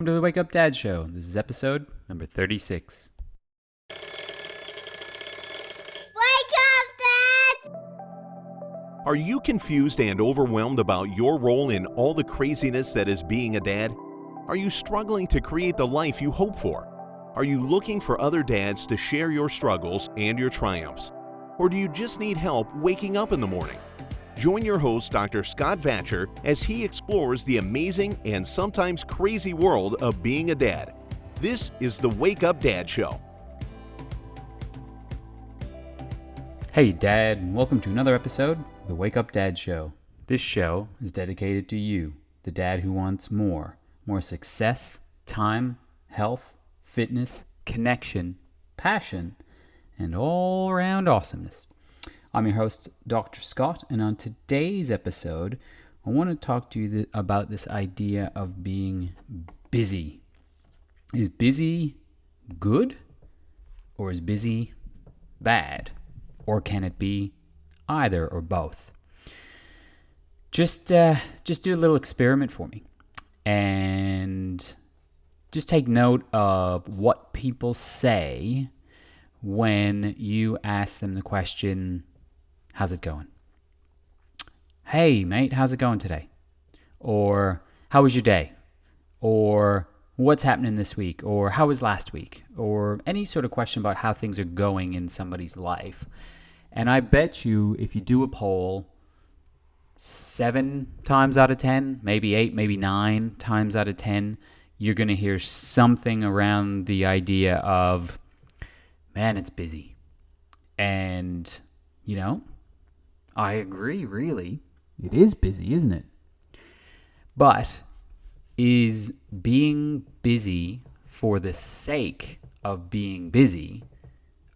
Welcome to the Wake Up Dad Show. This is episode number 36. Wake up, Dad! Are you confused and overwhelmed about your role in all the craziness that is being a dad? Are you struggling to create the life you hope for? Are you looking for other dads to share your struggles and your triumphs? Or do you just need help waking up in the morning? Join your host, Dr. Scott Vatcher, as he explores the amazing and sometimes crazy world of being a dad. This is the Wake Up Dad Show. Hey, Dad, and welcome to another episode of the Wake Up Dad Show. This show is dedicated to you, the dad who wants more success, time, health, fitness, connection, passion, and all-around awesomeness. I'm your host, Dr. Scott, and on today's episode, I want to talk to you about this idea of being busy. Is busy good, or is busy bad? Or can it be either or both? Just do a little experiment for me, and just take note of what people say when you ask them the question, how's it going? Hey, mate, how's it going today? Or how was your day? Or what's happening this week? Or how was last week? Or any sort of question about how things are going in somebody's life. And I bet you if you do a poll 7 times out of 10, maybe 8, maybe 9 times out of 10, you're going to hear something around the idea of, man, it's busy. And, you know, I agree, really. It is busy, isn't it? But is being busy for the sake of being busy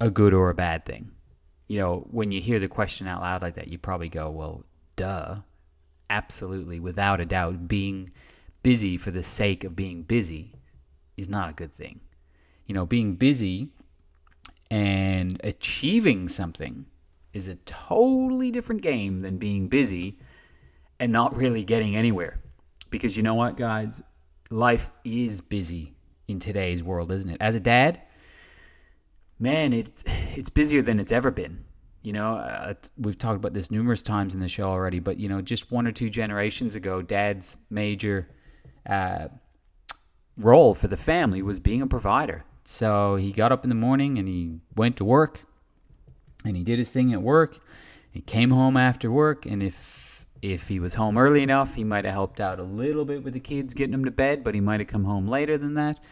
a good or a bad thing? You know, when you hear the question out loud like that, you probably go, well, duh. Absolutely, without a doubt, being busy for the sake of being busy is not a good thing. You know, being busy and achieving something is a totally different game than being busy and not really getting anywhere. Because you know what, guys? Life is busy in today's world, isn't it? As a dad, man, it's busier than it's ever been. You know, we've talked about this numerous times in the show already, but, you know, just 1 or 2 generations ago, Dad's major role for the family was being a provider. So he got up in the morning and he went to work and he did his thing at work. He came home after work, and if he was home early enough, he might have helped out a little bit with the kids, getting them to bed, but he might have come home later than that.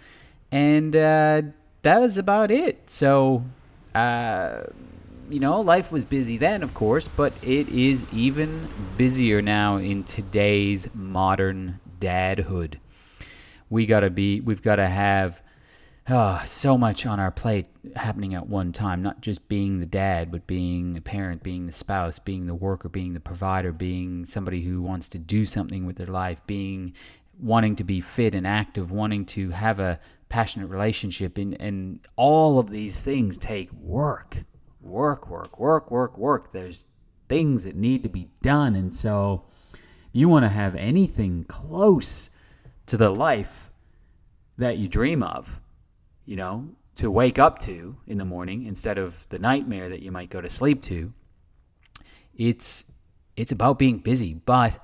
And that was about it. So, you know, life was busy then, of course, but it is even busier now in today's modern dadhood. We've got to have so much on our plate happening at one time, not just being the dad, but being the parent, being the spouse, being the worker, being the provider, being somebody who wants to do something with their life, wanting to be fit and active, wanting to have a passionate relationship, and all of these things take work. There's things that need to be done, and so you want to have anything close to the life that you dream of, you know, to wake up to in the morning instead of the nightmare that you might go to sleep to. It's about being busy, but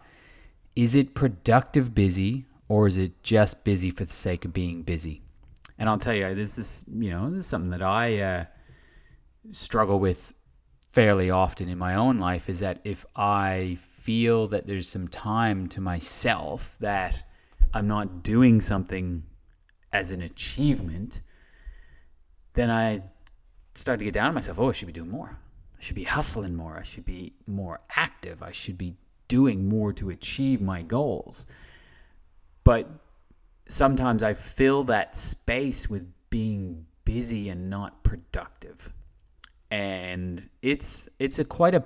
is it productive busy, or is it just busy for the sake of being busy? And I'll tell you, this is something that I struggle with fairly often in my own life, is that if I feel that there's some time to myself, that I'm not doing something as an achievement, then I start to get down on myself. Oh, I should be doing more. I should be hustling more. I should be more active. I should be doing more to achieve my goals. But sometimes I fill that space with being busy and not productive. And it's quite a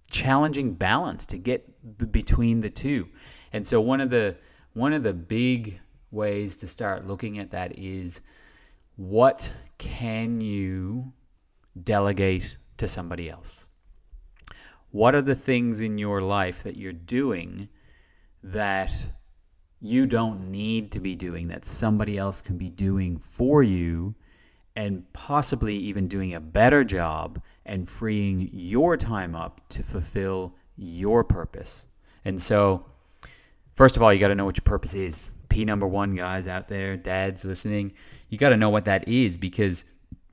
challenging balance to get between the two. And so one of the big ways to start looking at that is, what can you delegate to somebody else? What are the things in your life that you're doing that you don't need to be doing, that somebody else can be doing for you, and possibly even doing a better job and freeing your time up to fulfill your purpose. And so, first of all, you got to know what your purpose is. P number one, guys out there, dads listening, you got to know what that is, because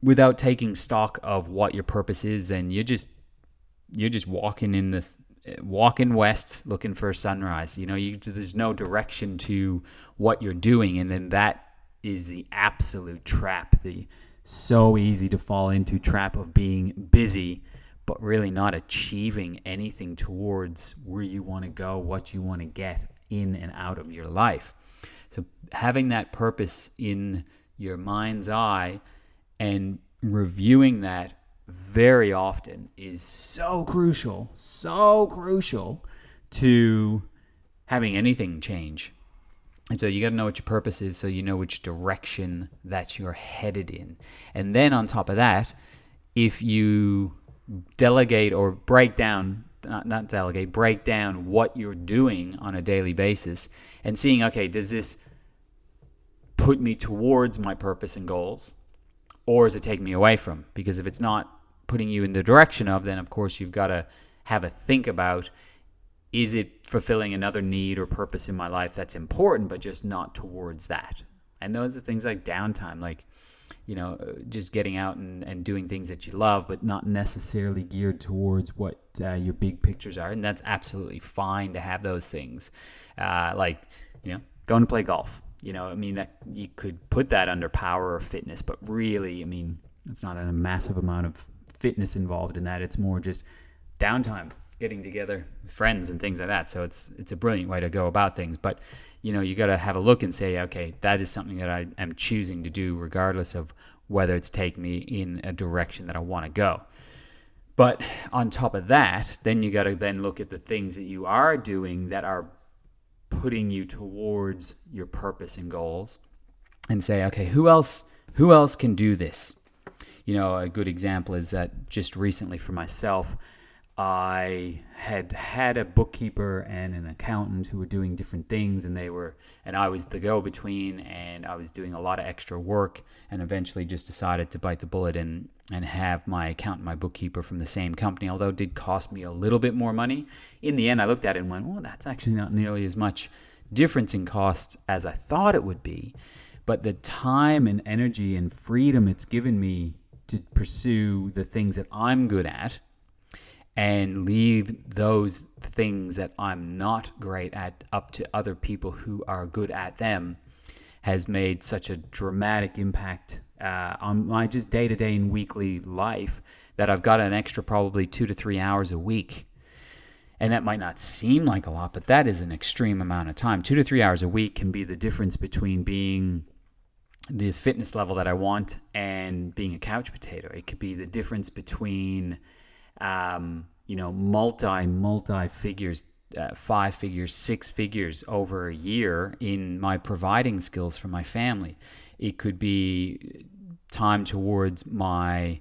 without taking stock of what your purpose is, then you're just walking west looking for a sunrise. There's no direction to what you're doing, and then that is the absolute trap, the so easy to fall into trap of being busy but really not achieving anything towards where you want to go, what you want to get in and out of your life. So having that purpose in your mind's eye and reviewing that very often is so crucial to having anything change. And so you got to know what your purpose is, so you know which direction that you're headed in. And then on top of that, if you delegate or break down what you're doing on a daily basis and seeing, okay, does this put me towards my purpose and goals, or is it taking me away from? Because if it's not putting you in the direction of, then of course you've got to have a think about, is it fulfilling another need or purpose in my life that's important, but just not towards that? And those are things like downtime, like, just getting out and doing things that you love, but not necessarily geared towards what your big pictures are. And that's absolutely fine to have those things. Going to play golf. That you could put that under power or fitness, but really, it's not a massive amount of fitness involved in that. It's more just downtime, getting together with friends and things like that. So it's a brilliant way to go about things. But you got to have a look and say, okay, that is something that I am choosing to do regardless of whether it's taking me in a direction that I want to go. But on top of that, then you got to then look at the things that you are doing that are putting you towards your purpose and goals, and say, okay, who else can do this? A good example is that just recently for myself, I had a bookkeeper and an accountant who were doing different things, and I was the go-between, and I was doing a lot of extra work, and eventually just decided to bite the bullet and have my accountant, my bookkeeper from the same company, although it did cost me a little bit more money. In the end, I looked at it and went, well, that's actually not nearly as much difference in cost as I thought it would be. But the time and energy and freedom it's given me to pursue the things that I'm good at and leave those things that I'm not great at up to other people who are good at them has made such a dramatic impact on my just day-to-day and weekly life that I've got an extra probably 2 to 3 hours a week. And that might not seem like a lot, but that is an extreme amount of time. 2 to 3 hours a week can be the difference between being the fitness level that I want and being a couch potato. It could be the difference between multi figures, 5 figures, 6 figures over a year in my providing skills for my family. It could be time towards my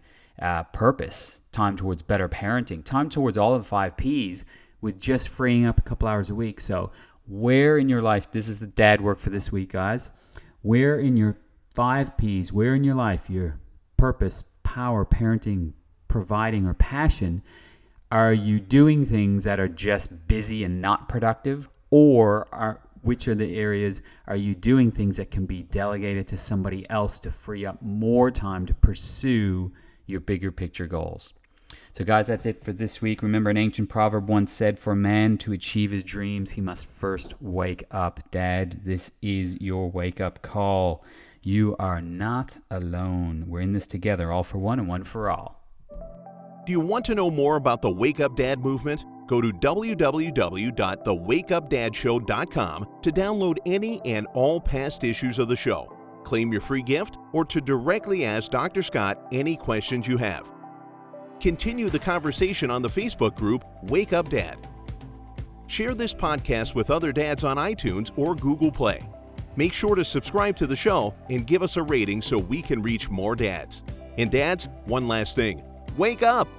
purpose, time towards better parenting, time towards all of the 5 Ps with just freeing up a couple hours a week. So where in your life, this is the dad work for this week, guys, where in your 5 Ps, where in your life, your purpose, power, parenting, providing, or passion, are you doing things that are just busy and not productive? Or which are the areas are you doing things that can be delegated to somebody else to free up more time to pursue your bigger picture goals? So guys, that's it for this week. Remember, an ancient proverb once said, for a man to achieve his dreams, he must first wake up. Dad, this is your wake-up call. You are not alone. We're in this together, all for one and one for all. Do you want to know more about the Wake Up Dad movement? Go to www.thewakeupdadshow.com to download any and all past issues of the show, claim your free gift, or to directly ask Dr. Scott any questions you have. Continue the conversation on the Facebook group Wake Up Dad. Share this podcast with other dads on iTunes or Google Play. Make sure to subscribe to the show and give us a rating so we can reach more dads. And dads, one last thing. Wake up!